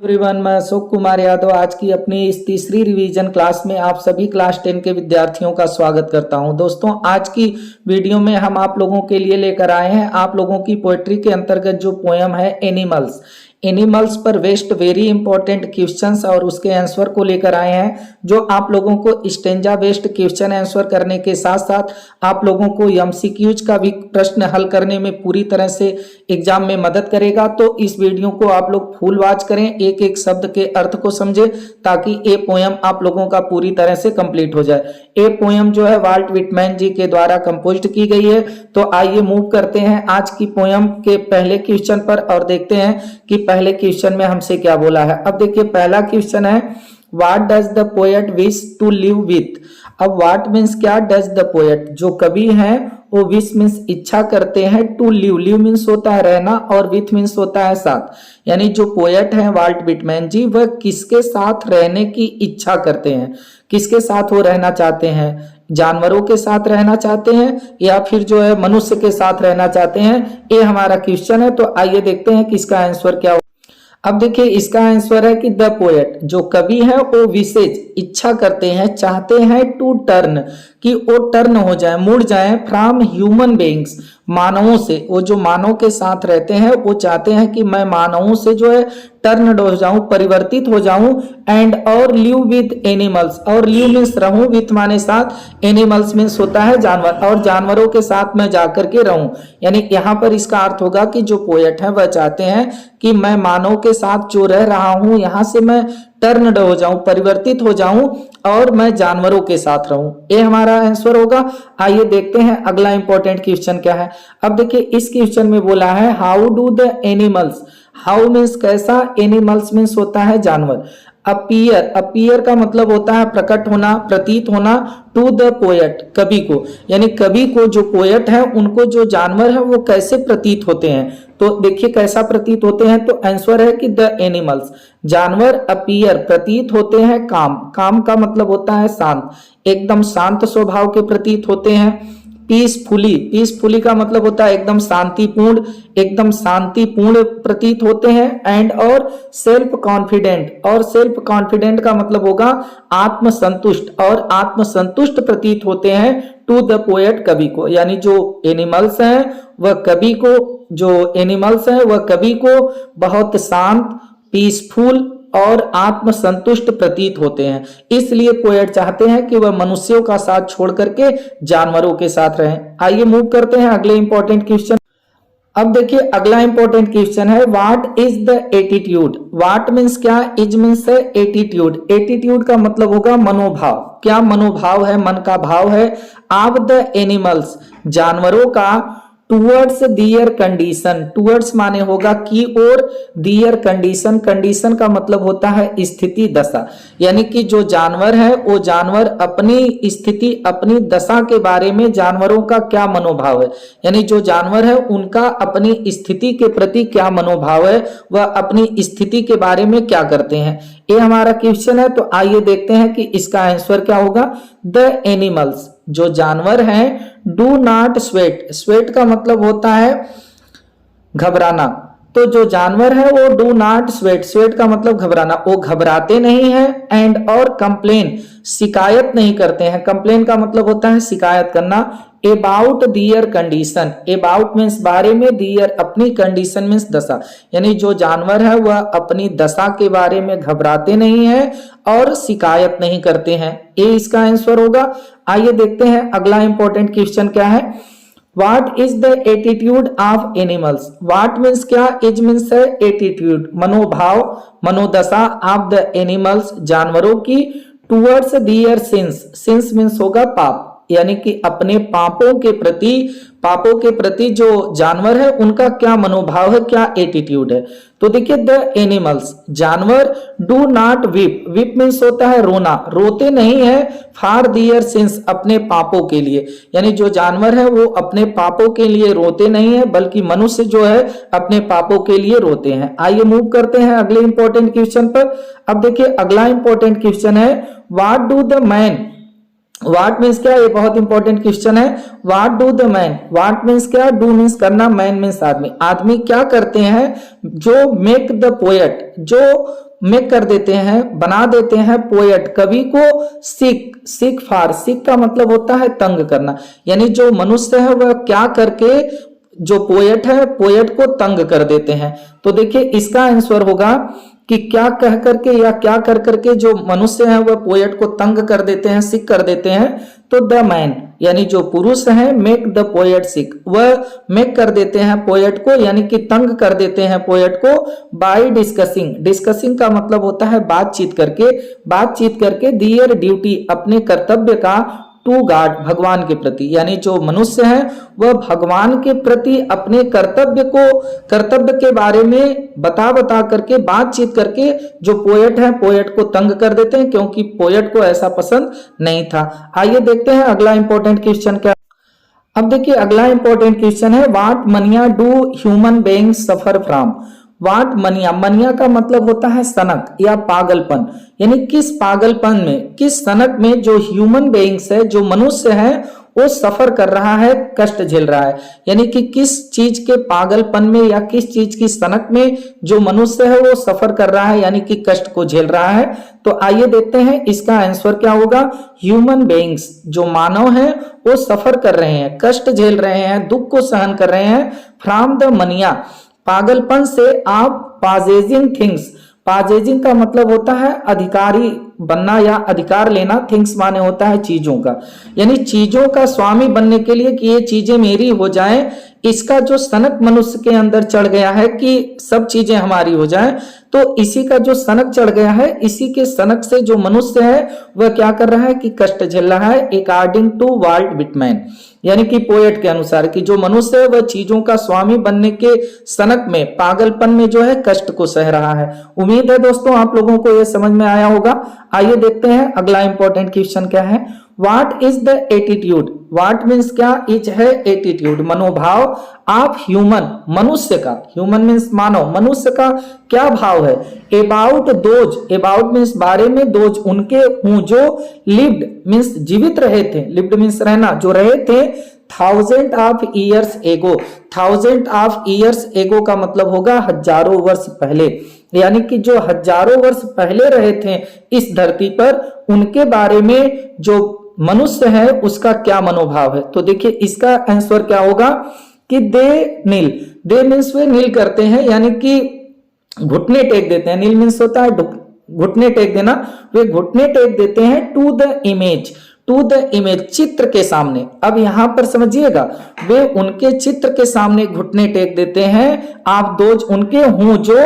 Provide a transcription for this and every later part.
Everyone, मैं अशोक कुमार यादव आज की अपनी इस तीसरी रिवीजन क्लास में आप सभी क्लास 10 के विद्यार्थियों का स्वागत करता हूं। दोस्तों, आज की वीडियो में हम आप लोगों के लिए लेकर आए हैं आप लोगों की पोएट्री के अंतर्गत जो पोयम है एनिमल्स पर वेस्ट वेरी इंपॉर्टेंट क्वेश्चंस और उसके आंसर को लेकर आए हैं, जो आप लोगों को स्टेंजा बेस्ड क्वेश्चन आंसर करने के साथ साथ आप लोगों को एमसीक्यूज का भी प्रश्न हल करने में पूरी तरह से एग्जाम में मदद करेगा। तो इस वीडियो को आप लोग फुल वॉच करें, एक एक शब्द के अर्थ को समझे, ताकि ये पोयम आप लोगों का पूरी तरह से कंप्लीट हो जाए। ये पोयम जो है वाल्ट विटमैन जी के द्वारा कंपोज्ड की गई है। तो आइए मूव करते हैं आज की पोयम के पहले क्वेश्चन पर और देखते हैं कि पहले क्वेश्चन में हमसे क्या बोला है। अब देखिए, पहला क्वेश्चन है what does the poet wish to live with. अब व्हाट मीन्स क्या, डज द पोएट जो कवि हैं वो विश मीन्स इच्छा करते हैं, टू लिव मीन्स होता है रहना और विथ मीन्स होता है साथ। यानी जो पोएट हैं वाल्ट विटमैन जी, वह किसके साथ रहने की इच्छा करते हैं, किसके साथ वो रहना चाहते हैं, जानवरों के साथ रहना चाहते हैं या फिर जो है मनुष्य के साथ रहना चाहते हैं। ये हमारा क्वेश्चन है। तो आइए देखते हैं कि इसका आंसर क्या हो। अब देखिए, इसका आंसर है कि द पोएट जो कवि है वो विशेष इच्छा करते हैं, चाहते हैं टू टर्न कि वो टर्न हो जाए, मुड़ जाए, फ्रॉम ह्यूमन बीइंग्स मानवों से। वो जो मानव के साथ रहते हैं वो चाहते हैं कि मैं मानवों से जो है टर्न हो जाऊं, परिवर्तित हो जाऊं, एंड और लिव विद एनिमल्स। और लिव मीन्स रहूं, विथ माने साथ, एनिमल्स मीन्स होता है जानवर, और जानवरों के साथ मैं जाकर के रहूं। यानी यहाँ पर इसका अर्थ होगा कि जो पोएट है वह चाहते हैं कि मैं मानव के साथ जो रह रहा हूं यहाँ से मैं टर्नड हो जाऊं, परिवर्तित हो जाऊं और मैं जानवरों के साथ रहूं। ये हमारा आंसर होगा। आइए देखते हैं अगला इंपॉर्टेंट क्वेश्चन क्या है। अब देखिए, इस क्वेश्चन में बोला है how do the animals, how means कैसा, एनिमल्स मीन्स होता है जानवर, अपीयर का मतलब होता है प्रकट होना, प्रतीत होना, टू द पोएट कवि को, यानी कवि को जो पोएट है उनको जो जानवर है वो कैसे प्रतीत होते हैं। तो देखिए कैसा प्रतीत होते हैं, तो आंसर है कि द एनिमल्स जानवर अपीयर प्रतीत होते हैं काम का मतलब होता है शांत, एकदम शांत स्वभाव के प्रतीत होते हैं। पीसफुली का मतलब होता है एकदम शांतिपूर्ण प्रतीत होते हैं। एंड और सेल्फ कॉन्फिडेंट का मतलब होगा आत्मसंतुष्ट, और आत्मसंतुष्ट प्रतीत होते हैं टू द पोएट कवि को। यानी जो एनिमल्स हैं वह कवि को बहुत शांत, पीसफुल और आत्मसंतुष्ट प्रतीत होते हैं। इसलिए पोएट चाहते हैं कि वह मनुष्यों का साथ छोड़ करके जानवरों के साथ रहें। आइए मूव करते हैं अगले इंपॉर्टेंट क्वेश्चन। अब देखिए, अगला इंपॉर्टेंट क्वेश्चन है what is the attitude. What means क्या, इज मीन्स है एटीट्यूड। एटीट्यूड का मतलब होगा मनोभाव। क्या मनोभाव है, मन का भाव है ऑफ द एनिमल्स जानवरों का, टूवर्ड्स दियर कंडीशन। टूवर्ड्स माने होगा की ओर, दियर कंडीशन का मतलब होता है स्थिति, दशा। यानी कि जो जानवर है वो जानवर अपनी स्थिति, अपनी दशा के बारे में जानवरों का क्या मनोभाव है, यानी जो जानवर है उनका अपनी स्थिति के प्रति क्या मनोभाव है, वह अपनी स्थिति के बारे में क्या करते हैं। ये हमारा क्वेश्चन है। तो आइए देखते हैं कि इसका आंसर क्या होगा। द एनिमल्स जो जानवर हैं डू नॉट स्वेट का मतलब होता है घबराना। तो जो जानवर है वो डू नॉट स्वेट का मतलब घबराना, वो घबराते नहीं हैं। एंड और कंप्लेन शिकायत नहीं करते हैं। कंप्लेन का मतलब होता है शिकायत करना। About their condition, about means बारे में, दियर अपनी, कंडीशन मीन्स दशा। यानी जो जानवर है वह अपनी दशा के बारे में घबराते नहीं है और शिकायत नहीं करते हैं। ये इसका आंसर होगा। आइए देखते हैं अगला इंपॉर्टेंट क्वेश्चन क्या है। What is the attitude of animals? What means क्या, इज मीन्स है एटीट्यूड, मनोभाव, मनोदशा ऑफ द एनिमल्स जानवरों की, टूवर्ड्स दियर सिंस मीन्स होगा पाप, यानी कि अपने पापों के प्रति जो जानवर है उनका क्या मनोभाव है, क्या एटीट्यूड है। तो देखिए, द एनिमल्स जानवर डू नॉट वीप मीन्स होता है रोना, रोते नहीं है, फॉर दियर सिंस अपने पापों के लिए। यानी जो जानवर है वो अपने पापों के लिए रोते नहीं है, बल्कि मनुष्य जो है अपने पापों के लिए रोते हैं। आइए मूव करते हैं अगले इंपॉर्टेंट क्वेश्चन पर। अब देखिए, अगला इंपॉर्टेंट क्वेश्चन है what do the man. What means क्या, ये बहुत इंपॉर्टेंट क्वेश्चन है। What do the man, what means क्या, डू मीन्स करना, मैन मीन्स आदमी। आदमी क्या करते हैं जो मेक द पोएट, जो मेक कर देते हैं, बना देते हैं पोएट, कवि को सीक फार, सीक का मतलब होता है तंग करना, यानी जो मनुष्य है वह क्या करके जो पोएट है पोएट को तंग कर देते हैं। तो देखिए इसका आंसर होगा कि क्या कह करके या क्या कर करके जो मनुष्य है वह पोएट को तंग कर देते हैं, सिक कर देते हैं। तो द मैन यानी जो पुरुष है मेक द पोएट सिक, वह मेक कर देते हैं पोएट को यानी कि तंग कर देते हैं पोएट को बाय डिस्कसिंग। डिस्कसिंग का मतलब होता है बातचीत करके दियर ड्यूटी अपने कर्तव्य का टू गॉड भगवान के प्रति, यानी जो मनुष्य है वह भगवान के प्रति अपने कर्तव्य के बारे में बता करके बातचीत करके जो पोएट है पोएट को तंग कर देते हैं, क्योंकि पोएट को ऐसा पसंद नहीं था। आइए देखते हैं अगला इंपॉर्टेंट क्वेश्चन क्या। अब देखिए अगला इंपॉर्टेंट क्वेश्चन है what mania do human beings suffer from. What mania, mania का मतलब होता है सनक या पागलपन, यानी किस पागलपन में, किस सनक में जो ह्यूमन बीइंग्स है, जो मनुष्य है वो सफर कर रहा है, कष्ट झेल रहा है, यानी कि किस चीज के पागलपन में या किस चीज की सनक में जो मनुष्य है वो सफर कर रहा है, यानी कि कष्ट को झेल रहा है। तो आइए देखते हैं इसका आंसर क्या होगा। ह्यूमन बीइंग्स जो मानव है वो सफर कर रहे हैं, कष्ट झेल रहे हैं, दुख को सहन कर रहे हैं, फ्रॉम द मनिया पागलपन से, आप पाजेजिंग थिंग्स, पाजेजिंग का मतलब होता है अधिकारी बनना या अधिकार लेना, थिंग्स माने होता है चीजों का, यानी चीजों का स्वामी बनने के लिए कि ये चीजें मेरी हो जाएं, इसका जो सनक मनुष्य के अंदर चढ़ गया है कि सब चीजें हमारी हो जाएं, तो इसी का जो सनक चढ़ गया है, इसी के सनक से जो मनुष्य है वह क्या कर रहा है कि कष्ट झेल रहा है। अकॉर्डिंग टू वाल्ट विटमैन, यानी कि पोएट के अनुसार कि जो मनुष्य है वह चीजों का स्वामी बनने के सनक में, पागलपन में जो है कष्ट को सह रहा है। उम्मीद है दोस्तों आप लोगों को यह समझ में आया होगा। आइए देखते हैं अगला इंपॉर्टेंट क्वेश्चन क्या है। What is the attitude, what means क्या, इज है एटीट्यूड मनोभाव ऑफ ह्यूमन, मनुष्य का, ह्यूमन मीन्स मानव, मनुष्य का क्या भाव है। अबाउट दोज, अबाउट मीन्स बारे में, दोज उनके हूं जो लिव्ड मीन्स जीवित रहे थे, लिव्ड मीन्स रहना, जो रहे थे thousand of years ago, thousand of years ago का मतलब होगा हजारों वर्ष पहले, यानी कि जो हजारों वर्ष पहले रहे थे इस धरती पर, उनके बारे में जो मनुष्य है उसका क्या मनोभाव है। तो देखिए इसका आंसर क्या होगा कि दे नील, दे मीन्स वे नील करते हैं, यानी कि घुटने टेक देते हैं, नील मीन्स होता है घुटने टेक देना, वे घुटने टेक देते हैं to the image, to the image चित्र के सामने। अब यहां पर समझिएगा, वे उनके चित्र के सामने घुटने टेक देते हैं, आप दोज उनके हूं जो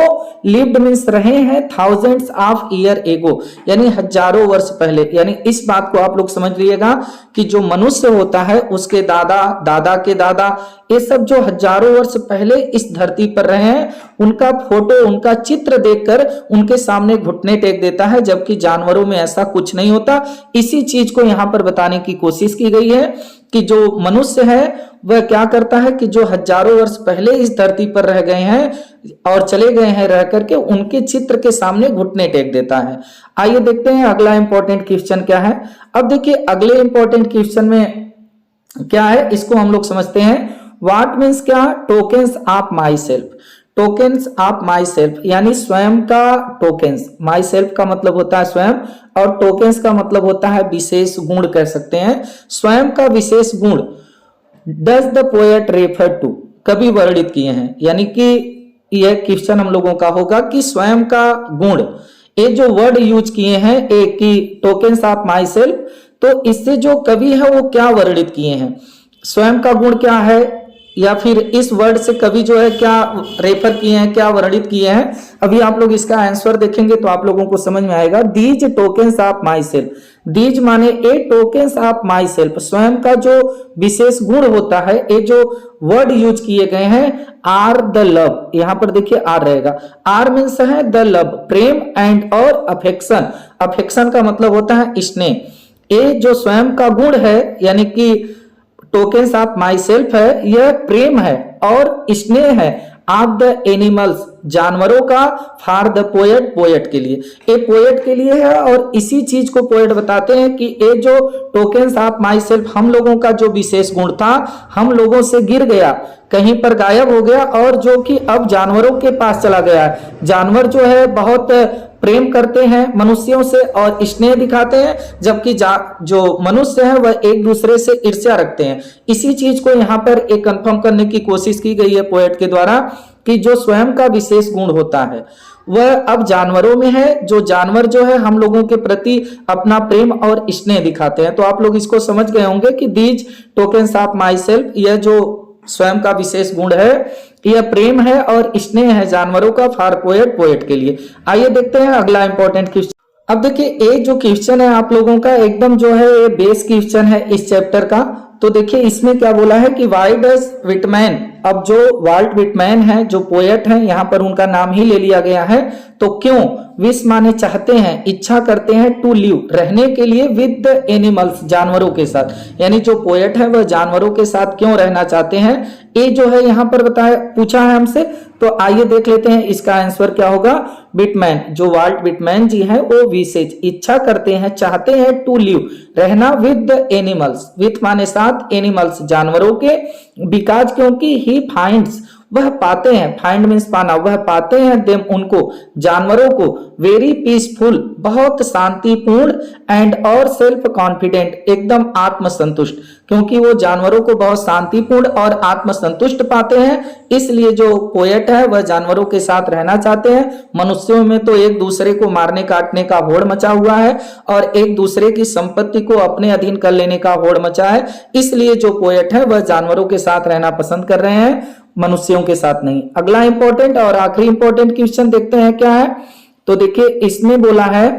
लिव्ड मीन्स रहे हैं थाउजेंड्स ऑफ ईयर एगो, यानी हजारों वर्ष पहले। यानी इस बात को आप लोग समझ लीजिएगा कि जो मनुष्य होता है उसके दादा, दादा के दादा, ये सब जो हजारों वर्ष पहले इस धरती पर रहे हैं, उनका फोटो, उनका चित्र देखकर उनके सामने घुटने टेक देता है, जबकि जानवरों में ऐसा कुछ नहीं होता। इसी चीज को यहाँ पर बताने की कोशिश की गई है कि जो मनुष्य है वह क्या करता है कि जो हजारों वर्ष पहले इस धरती पर रह गए हैं और चले गए हैं रह करके, उनके चित्र के सामने घुटने टेक देता है। आइए देखते हैं अगला इंपॉर्टेंट क्वेश्चन क्या है। अब देखिए अगले इंपॉर्टेंट क्वेश्चन में क्या है इसको हम लोग समझते हैं। व्हाट मीन्स क्या, tokens of my self, tokens of my self यानी स्वयं का टोकन्स, माई सेल्फ का मतलब होता है स्वयं और टोकन्स का मतलब होता है विशेष गुण, कह सकते हैं स्वयं का विशेष गुण। Does the poet refer to, कभी वर्णित किए हैं, यानी कि यह क्वेश्चन हम लोगों का होगा कि स्वयं का गुण, ये जो वर्ड यूज किए हैं एक की टोकन्स ऑफ माई सेल्फ, तो इससे जो कवि है वो क्या वर्णित किए हैं, स्वयं का गुण क्या है, या फिर इस वर्ड से कवि जो है क्या रेफर किए हैं, क्या वर्णित किए हैं। अभी आप लोग इसका आंसर देखेंगे तो आप लोगों को समझ में आएगा। These tokens of my self, these माने ए टोकन्स ऑफ माई सेल्फ, स्वयं का जो विशेष गुण होता है, ये जो वर्ड यूज किए गए हैं आर द लव, यहां पर देखिए आर रहेगा, आर मीन्स है द लव, प्रेम एंड और अफेक्शन, अफेक्शन का मतलब होता है स्नेह। ये जो स्वयं का गुण है यानी कि टोकन्स ऑफ माई सेल्फ है, यह प्रेम है और स्नेह है ऑफ द एनिमल्स, जानवरों का, फॉर द पोएट, पोएट के लिए, ये पोएट के लिए है। और इसी चीज को पोएट बताते हैं कि ये जो टोकन्स ऑफ माई सेल्फ, हम लोगों का जो विशेष गुण था हम लोगों से गिर गया, कहीं पर गायब हो गया और जो कि अब जानवरों के पास चला गया है। जानवर जो है बहुत प्रेम करते हैं मनुष्यों से और स्नेह दिखाते हैं, जबकि जो मनुष्य है वह एक दूसरे से ईर्ष्या रखते हैं। इसी चीज को यहाँ पर एक कंफर्म करने की कोशिश की गई है पोएट के द्वारा कि जो स्वयं का विशेष गुण होता है वह अब जानवरों में है। जो जानवर जो है हम लोगों के प्रति अपना प्रेम और स्नेह दिखाते हैं। तो आप लोग इसको समझ गए होंगे कि these tokens of my self, यह जो स्वयं का विशेष गुण है यह प्रेम है और स्नेह है जानवरों का फॉर पोएट, पोएट के लिए। आइए देखते हैं अगला इंपॉर्टेंट क्वेश्चन। अब देखिए ये जो क्वेश्चन है आप लोगों का एकदम जो है ये बेस क्वेश्चन है इस चैप्टर का। तो देखिए इसमें क्या बोला है कि वाई डज विटमैन, अब जो वाल्ट विटमैन है जो पोएट है यहाँ पर उनका नाम ही ले लिया गया है, तो क्यों विश माने चाहते हैं, इच्छा करते हैं टू लिव रहने के लिए विद द एनिमल्स जानवरों के साथ, यानी जो पोएट है वह जानवरों के साथ क्यों रहना चाहते हैं, ये जो है यहाँ पर बताया पूछा है हमसे। तो आइए देख लेते हैं इसका आंसर क्या होगा। विटमैन, जो वाल्ट विटमैन जी हैं वो विशेष इच्छा करते हैं, चाहते हैं टू लिव रहना विद द एनिमल्स, विथ माने साथ, एनिमल्स जानवरों के, बिकॉज क्योंकि ही फाइंड्स वह पाते हैं, फाइंड मीन्स पाना, वह पाते हैं देम उनको जानवरों को वेरी पीसफुल बहुत शांतिपूर्ण एंड और सेल्फ कॉन्फिडेंट एकदम आत्मसंतुष्ट, क्योंकि वो जानवरों को बहुत शांतिपूर्ण और आत्मसंतुष्ट पाते हैं, इसलिए जो पोएट है वह जानवरों के साथ रहना चाहते हैं। मनुष्यों में तो एक दूसरे को मारने काटने का होड़ मचा हुआ है और एक दूसरे की संपत्ति को अपने अधीन कर लेने का होड़ मचा है, इसलिए जो पोएट है वह जानवरों के साथ रहना पसंद कर रहे हैं, मनुष्यों के साथ नहीं। अगला इंपॉर्टेंट और आखिरी इंपॉर्टेंट क्वेश्चन देखते हैं क्या है। तो देखिए इसमें बोला है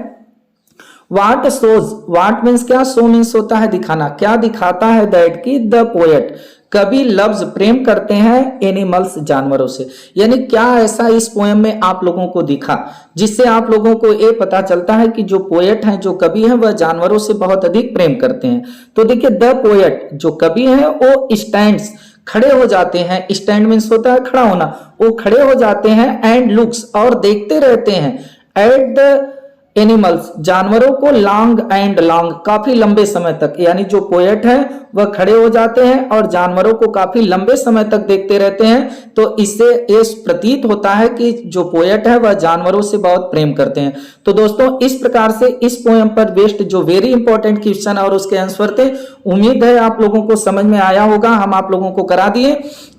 वाट शोज, वाट मीन्स क्या, शो मीन्स होता है दिखाना, क्या दिखाता है दैट की द पोएट कभी लव्स प्रेम करते हैं एनिमल्स जानवरों से, यानी क्या ऐसा इस पोएम में आप लोगों को दिखा जिससे आप लोगों को ये पता चलता है कि जो पोएट हैं जो कवि हैं वह जानवरों से बहुत अधिक प्रेम करते हैं। तो देखिए द पोएट जो कवि हैं वो स्टैंड्स खड़े हो जाते हैं, स्टैंड मीन्स होता है खड़ा होना, वो खड़े हो जाते हैं एंड लुक्स और देखते रहते हैं एट द एनिमल्स जानवरों को लॉन्ग एंड लॉन्ग काफी लंबे समय तक, यानी जो पोएट है वह खड़े हो जाते हैं और जानवरों को काफी लंबे समय तक देखते रहते हैं। तो इससे ये प्रतीत होता है कि जो पोएट है वह जानवरों से बहुत प्रेम करते हैं। तो दोस्तों इस प्रकार से इस पोएम पर बेस्ड जो वेरी इंपॉर्टेंट क्वेश्चन और उसके आंसर थे, उम्मीद है आप लोगों को समझ में आया होगा, हम आप लोगों को करा दिए।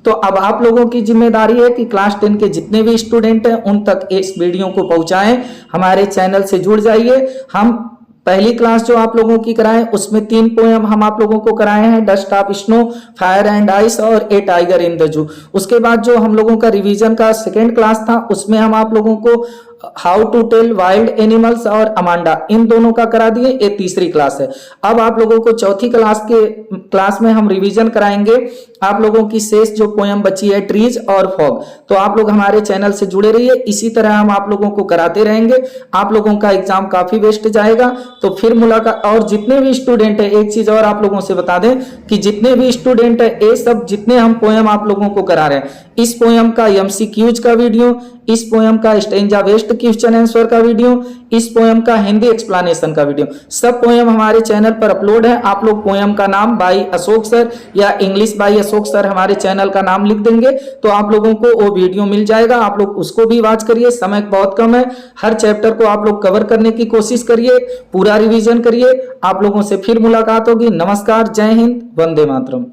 तो अब आप लोगों की जिम्मेदारी है कि क्लास 10 के जितने भी स्टूडेंट हैं उन तक इस वीडियो को पहुंचाएं, हमारे चैनल से जुड़ जाइए। हम पहली क्लास जो आप लोगों की कराएं उसमें 3 पोएम हम आप लोगों को कराए हैं, dust of snow, fire and ice और ए टाइगर इन द जू। उसके बाद जो हम लोगों का रिवीजन का सेकेंड क्लास था उसमें हम आप लोगों को how to tell wild animals और अमांडा इन दोनों का करा दिए, ये तीसरी क्लास है। अब आप लोगों को चौथी क्लास में हम रिवीजन कराएंगे आप लोगों की शेष जो पोएम बची है ट्रीज और फॉग। तो आप लोग हमारे चैनल से जुड़े रहिए, इसी तरह हम आप लोगों को कराते रहेंगे। आप लोगों का एग्जाम काफी बेस्ट जाएगा। तो फिर मुलाकात। और जितने भी स्टूडेंट है, एक चीज और आप लोगों से बता दें कि जितने भी स्टूडेंट है ये सब जितने हम पोएम आप लोगों को करा रहे हैं, इस पोएम का एमसीक्यूज का वीडियो, इस पोएम का स्टेंजा वेस्ट क्वेश्चन आंसर का वीडियो, इस पोएम का हिंदी एक्सप्लेनेशन का वीडियो, सब पोएम हमारे चैनल पर अपलोड है। आप लोग पोएम का नाम बाई अशोक सर या इंग्लिश बाई अशोक सर हमारे चैनल का नाम लिख देंगे तो आप लोगों को वो वीडियो मिल जाएगा। आप लोग उसको भी वॉच करिए, समय बहुत कम है, हर चैप्टर को आप लोग कवर करने की कोशिश करिए, पूरा रिवीजन करिए। आप लोगों से फिर मुलाकात होगी। नमस्कार, जय हिंद, वंदे मातरम।